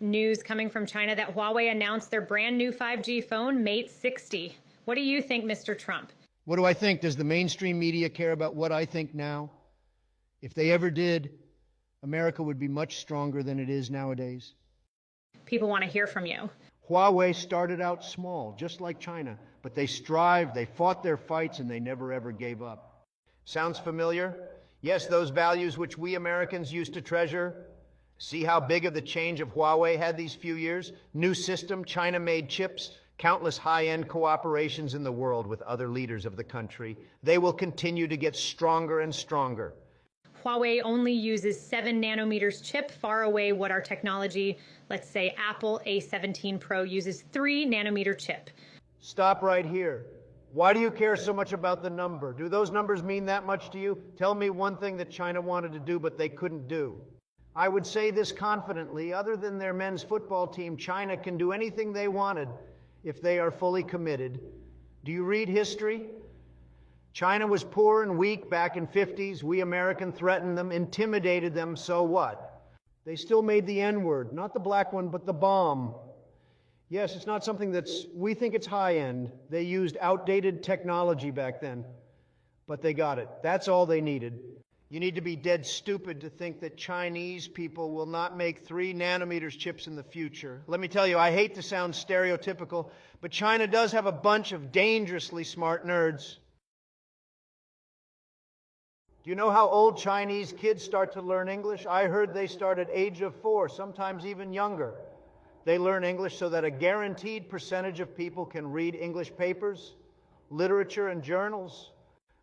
news coming from China that Huawei announced their brand new 5G phone, Mate 60. What do you think, Mr. Trump? What do I think? Does the mainstream media care about what I think now? If they ever did, America would be much stronger than it is nowadays. People want to hear from you. Huawei started out small, just like China, but they strived, they fought their fights, and they never ever gave up. Sounds familiar? Yes, those values which we Americans used to treasure. See how big of the change of Huawei had these few years? New system, China-made chips, countless high-end cooperations in the world with other leaders of the country. They will continue to get stronger and stronger. Huawei only uses 7 nanometers chip, far away what our technology, let's say Apple A17 Pro uses 3 nanometer chip. Stop right here. Why do you care so much about the number? Do those numbers mean that much to you? Tell me one thing that China wanted to do but they couldn't do. I would say this confidently, other than their men's football team, China can do anything they wanted if they are fully committed. Do you read history? China was poor and weak back in 50s. We Americans threatened them, intimidated them, so what? They still made the N-word, not the black one, but the bomb. Yes, it's not something we think it's high-end. They used outdated technology back then, but they got it. That's all they needed. You need to be dead stupid to think that Chinese people will not make 3 nanometers chips in the future. Let me tell you, I hate to sound stereotypical, but China does have a bunch of dangerously smart nerds. Do you know how old Chinese kids start to learn English? I heard they start at age of 4, sometimes even younger. They learn English so that a guaranteed percentage of people can read English papers, literature, and journals.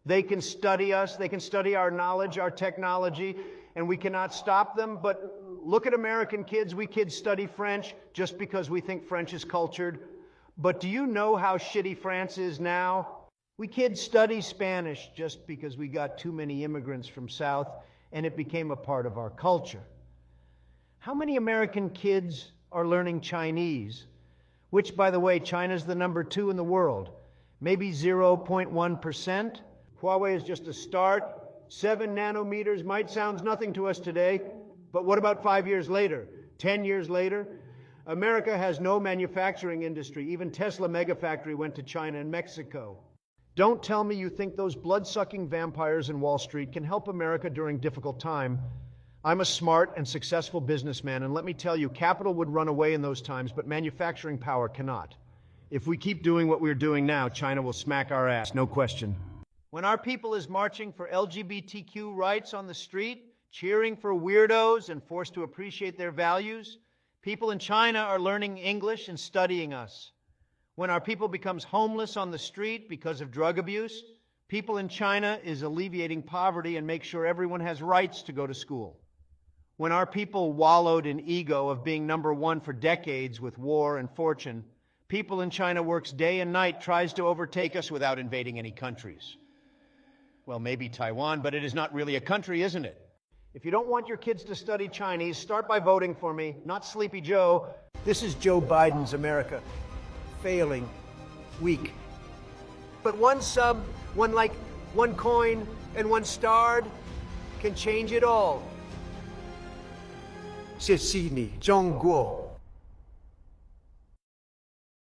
They can study us, they can study our knowledge, our technology, and we cannot stop them. But look at American kids. We kids study French just because we think French is cultured. But do you know how shitty France is now? We kids study Spanish just because we got too many immigrants from South and it became a part of our culture. How many American kids are learning Chinese, which, by the way, China's the number 2 in the world? Maybe 0.1%. Huawei is just a start. 7 nanometers might sound nothing to us today, but what about 5 years later, 10 years later? America has no manufacturing industry. Even Tesla Megafactory went to China and Mexico. Don't tell me you think those blood-sucking vampires in Wall Street can help America during difficult time. I'm a smart and successful businessman, and let me tell you, capital would run away in those times, but manufacturing power cannot. If we keep doing what we're doing now, China will smack our ass, no question. When our people is marching for LGBTQ rights on the street, cheering for weirdos and forced to appreciate their values, people in China are learning English and studying us. When our people becomes homeless on the street because of drug abuse, people in China is alleviating poverty and make sure everyone has rights to go to school. When our people wallowed in ego of being number 1 for decades with war and fortune, people in China works day and night, tries to overtake us without invading any countries. Well, maybe Taiwan, but it is not really a country, isn't it? If you don't want your kids to study Chinese, start by voting for me, not Sleepy Joe. This is Joe Biden's America. Failing, weak. But 1 sub, 1 like, 1 coin, and 1 starred can change it all. 谢谢你，中国。